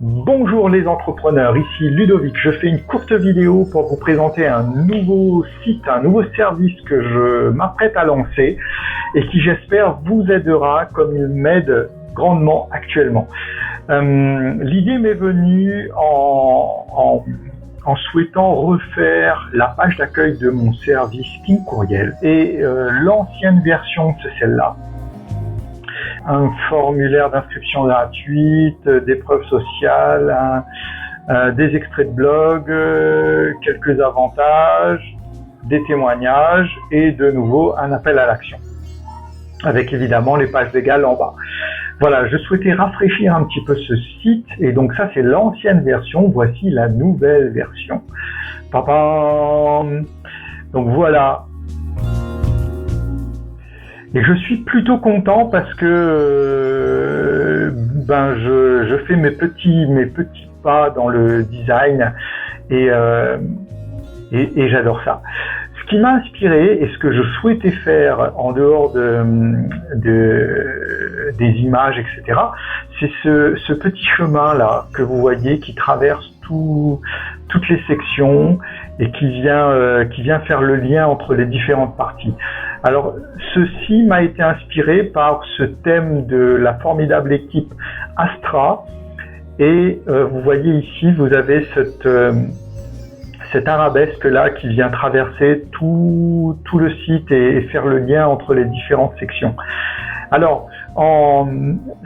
Bonjour les entrepreneurs, ici Ludovic. Je fais une courte vidéo pour vous présenter un nouveau site, un nouveau service que je m'apprête à lancer et qui j'espère vous aidera comme il m'aide grandement actuellement. L'idée m'est venue en souhaitant refaire la page d'accueil de mon service King Courriel et l'ancienne version c'est celle-là. Un formulaire d'inscription gratuite, des preuves sociales, des extraits de blog, quelques avantages, des témoignages et de nouveau un appel à l'action. Avec évidemment les pages légales en bas. Voilà, je souhaitais rafraîchir un petit peu ce site et donc ça c'est l'ancienne version, voici la nouvelle version. Papa. Donc voilà. Et je suis plutôt content parce que je fais mes petits pas dans le design et j'adore ça. Ce qui m'a inspiré et ce que je souhaitais faire en dehors des images, etc., c'est ce petit chemin là que vous voyez qui traverse toutes les sections et qui vient faire le lien entre les différentes parties. Alors, ceci m'a été inspiré par ce thème de la formidable équipe Astra et vous voyez ici, vous avez cette arabesque là qui vient traverser tout le site et faire le lien entre les différentes sections. Alors,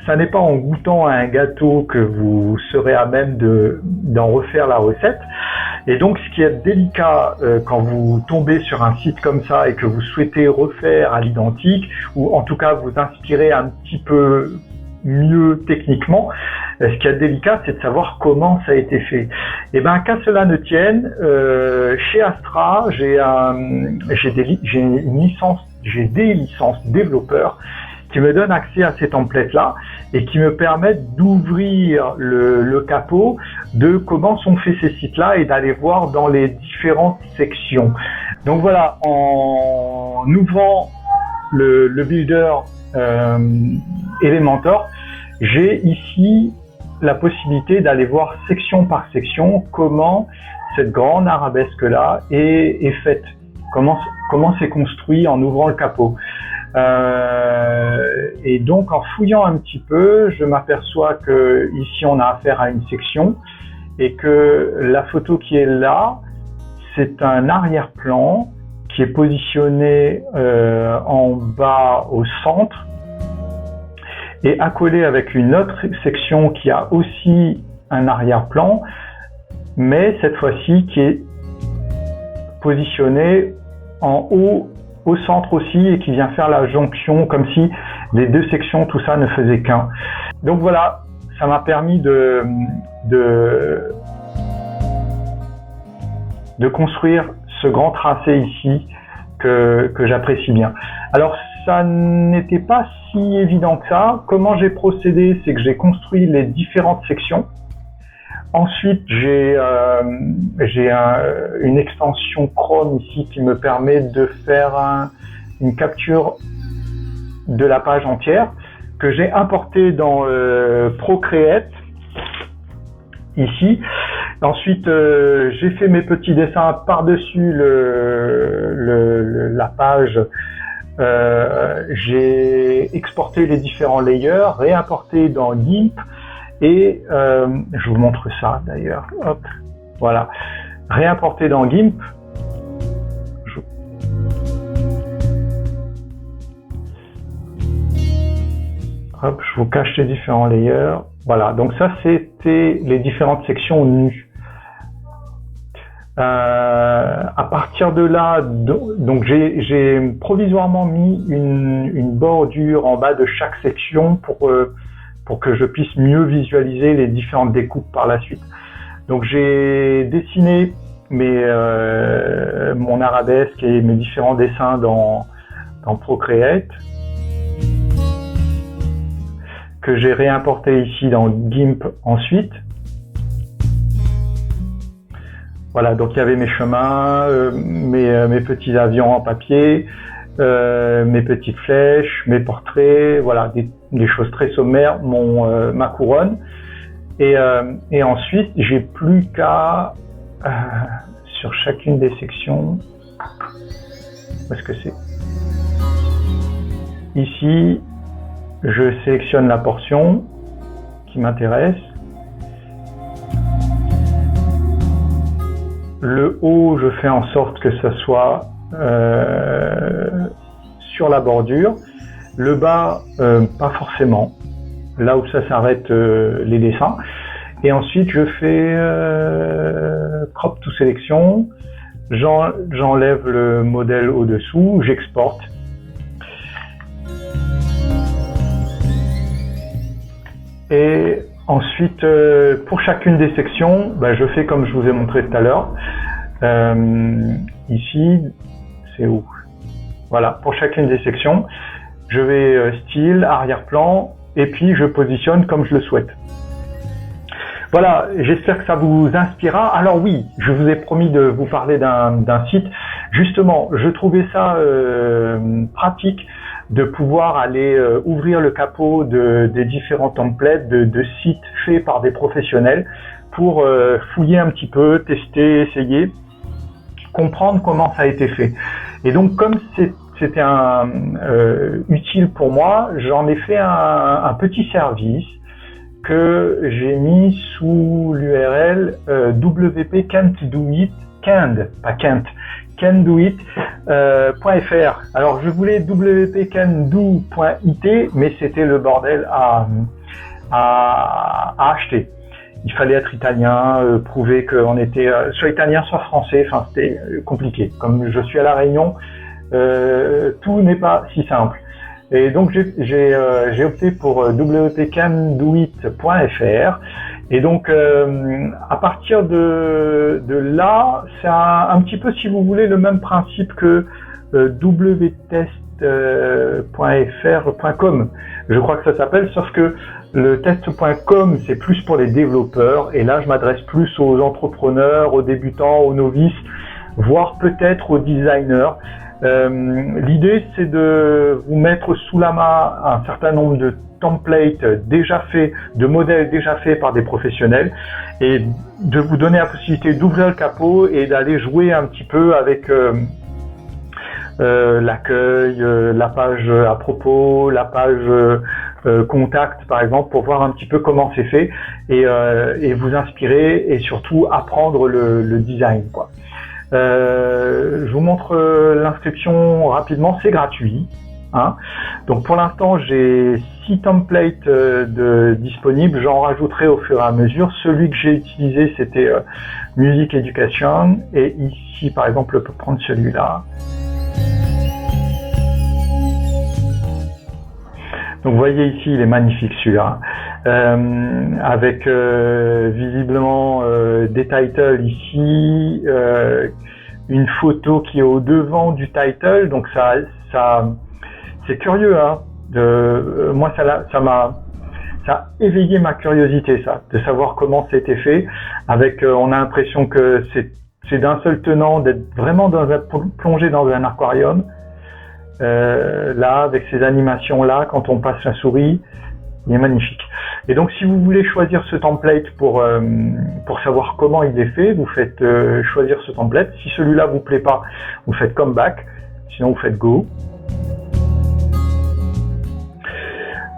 ça n'est pas en goûtant à un gâteau que vous serez à même d'en refaire la recette. Et donc, ce qui est délicat quand vous tombez sur un site comme ça et que vous souhaitez refaire à l'identique, ou en tout cas vous inspirer un petit peu mieux techniquement, ce qui est délicat, c'est de savoir comment ça a été fait. Et qu'à cela ne tienne, chez Astra, j'ai des licences développeurs qui me donnent accès à ces templates-là et qui me permettent d'ouvrir le capot de comment sont faits ces sites-là et d'aller voir dans les différentes sections. Donc voilà, en ouvrant le builder Elementor, j'ai ici la possibilité d'aller voir section par section comment cette grande arabesque-là est faite, comment c'est construit en ouvrant le capot. Et donc en fouillant un petit peu, je m'aperçois que ici on a affaire à une section et que la photo qui est là, c'est un arrière-plan qui est positionné en bas au centre et accolé avec une autre section qui a aussi un arrière-plan, mais cette fois-ci qui est positionnée en haut au centre aussi et qui vient faire la jonction comme si les deux sections, tout ça ne faisait qu'un. Donc voilà, ça m'a permis de construire ce grand tracé ici que j'apprécie bien. Alors ça n'était pas si évident que ça. Comment j'ai procédé, c'est que j'ai construit les différentes sections. Ensuite, j'ai une extension Chrome ici qui me permet de faire une capture de la page entière que j'ai importée dans Procreate ici. Ensuite, j'ai fait mes petits dessins par-dessus la page. J'ai exporté les différents layers, réimporté dans GIMP. Et je vous montre ça d'ailleurs. Hop, voilà. Réimporter dans GIMP. Hop, je vous cache les différents layers. Voilà. Donc ça, c'était les différentes sections nues. À partir de là, donc j'ai provisoirement mis une bordure en bas de chaque section pour que je puisse mieux visualiser les différentes découpes par la suite. Donc j'ai dessiné mon arabesque et mes différents dessins dans Procreate, que j'ai réimporté ici dans GIMP ensuite. Voilà, donc il y avait mes chemins, mes petits avions en papier, mes petites flèches, mes portraits, voilà, des choses très sommaires, ma couronne. Et ensuite, j'ai plus qu'à, sur chacune des sections, où est-ce que c'est? Ici, je sélectionne la portion qui m'intéresse. Le haut, je fais en sorte que ça soit sur la bordure. Le bas, pas forcément. Là où ça s'arrête les dessins. Et ensuite, je fais crop to sélection. J'enlève le modèle au-dessous, j'exporte. Et ensuite, pour chacune des sections, je fais comme je vous ai montré tout à l'heure. Ici, c'est où? Voilà, pour chacune des sections, je vais style, arrière-plan, et puis je positionne comme je le souhaite. Voilà, j'espère que ça vous inspirera. Alors oui, je vous ai promis de vous parler d'un site. Justement, je trouvais ça pratique de pouvoir aller ouvrir le capot des différents templates de sites faits par des professionnels pour fouiller un petit peu, tester, essayer, comprendre comment ça a été fait. Et donc, comme c'était utile pour moi, j'en ai fait un petit service que j'ai mis sous l'URL WP Can't Do It, candoit.fr. Alors je voulais wp-can'do.it, mais c'était le bordel à acheter. Il fallait être italien, prouver qu'on était soit italien soit français, enfin c'était compliqué. Comme je suis à La Réunion, tout n'est pas si simple. Et donc j'ai opté pour wp-candoit.fr. Et donc à partir de là, c'est un petit peu, si vous voulez, le même principe que wtest.fr.com. Je crois que ça s'appelle, sauf que le test.com, c'est plus pour les développeurs, et là je m'adresse plus aux entrepreneurs, aux débutants, aux novices, voire peut-être aux designers. L'idée, c'est de vous mettre sous la main un certain nombre de templates déjà faits, de modèles déjà faits par des professionnels, et de vous donner la possibilité d'ouvrir le capot et d'aller jouer un petit peu avec l'accueil, la page à propos, la page contact par exemple, pour voir un petit peu comment c'est fait et vous inspirer et surtout apprendre le design, quoi. Je vous montre l'inscription rapidement, c'est gratuit. Hein. Donc pour l'instant j'ai 6 templates disponibles, j'en rajouterai au fur et à mesure. Celui que j'ai utilisé c'était Music Education, et ici par exemple on peut prendre celui-là. Donc vous voyez ici, il est magnifique celui-là, avec visiblement des titles ici, une photo qui est au devant du title, donc ça c'est curieux, hein. Moi ça a éveillé ma curiosité, ça, de savoir comment c'était fait. Avec, on a l'impression que c'est d'un seul tenant, d'être vraiment plongé dans un aquarium. Là, avec ces animations-là, quand on passe la souris, il est magnifique. Et donc, si vous voulez choisir ce template pour savoir comment il est fait, vous faites choisir ce template. Si celui-là vous plaît pas, vous faites come back. Sinon, vous faites go.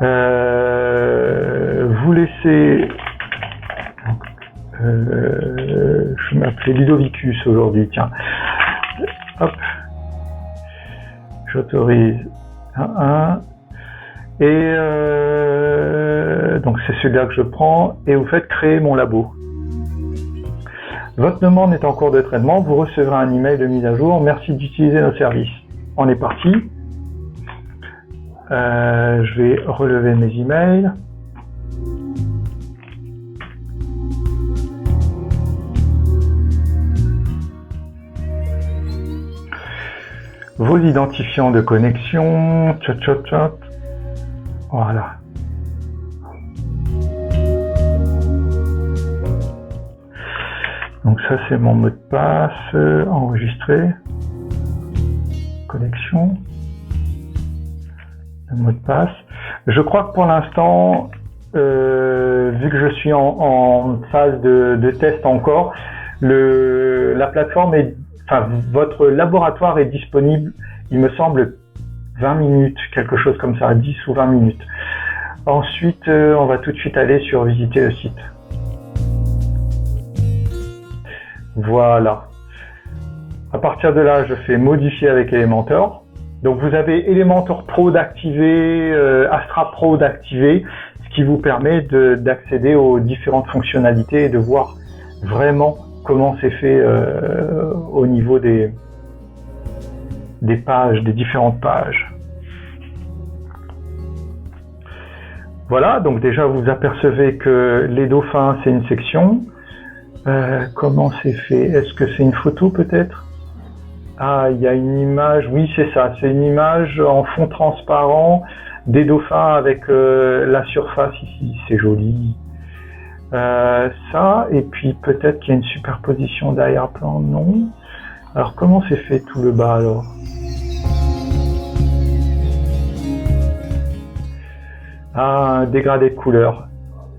Vous laissez... je m'appelais Ludovicus aujourd'hui, tiens. Hop. J'autorise un. Et donc c'est celui-là que je prends. Et vous faites créer mon labo. Votre demande est en cours de traitement. Vous recevrez un email de mise à jour. Merci d'utiliser nos services. On est parti. Je vais relever mes emails. Vos identifiants de connexion. Tchat. Voilà. Donc ça c'est mon mot de passe enregistré. Connexion. Le mot de passe. Je crois que pour l'instant, vu que je suis en phase de test encore, la plateforme votre laboratoire est disponible, il me semble, 20 minutes, quelque chose comme ça, 10 ou 20 minutes. Ensuite, on va tout de suite aller sur visiter le site. Voilà. À partir de là, je fais modifier avec Elementor. Donc vous avez Elementor Pro d'activer, Astra Pro d'activer, ce qui vous permet d'accéder aux différentes fonctionnalités et de voir vraiment comment c'est fait au niveau des pages, des différentes pages. Voilà, donc déjà vous apercevez que les dauphins c'est une section. Comment c'est fait? Est-ce que c'est une photo peut-être? Ah, il y a une image, oui c'est ça, c'est une image en fond transparent des dauphins avec la surface ici, c'est joli. Ça, et puis peut-être qu'il y a une superposition d'arrière-plan, non. Alors comment c'est fait tout le bas alors? Ah, un dégradé de couleur,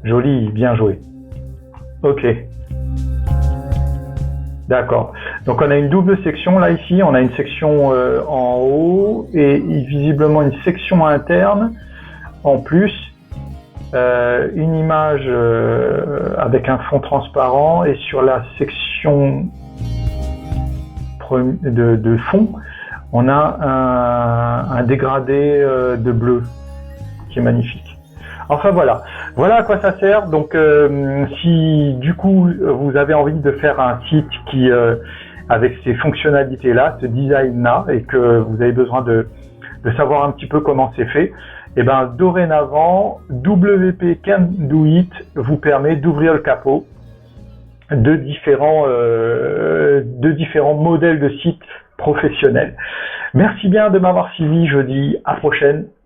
joli, bien joué. Ok. D'accord. Donc on a une double section là ici, on a une section en haut et visiblement une section interne en plus, une image avec un fond transparent et sur la section de fond, on a un dégradé de bleu qui est magnifique. Enfin voilà à quoi ça sert. Donc si du coup vous avez envie de faire un site qui avec ces fonctionnalités là, ce design là, et que vous avez besoin de savoir un petit peu comment c'est fait, et ben dorénavant WP Can Do It vous permet d'ouvrir le capot de différents modèles de sites professionnels. Merci bien de m'avoir suivi, je dis à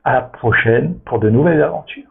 la prochaine pour de nouvelles aventures.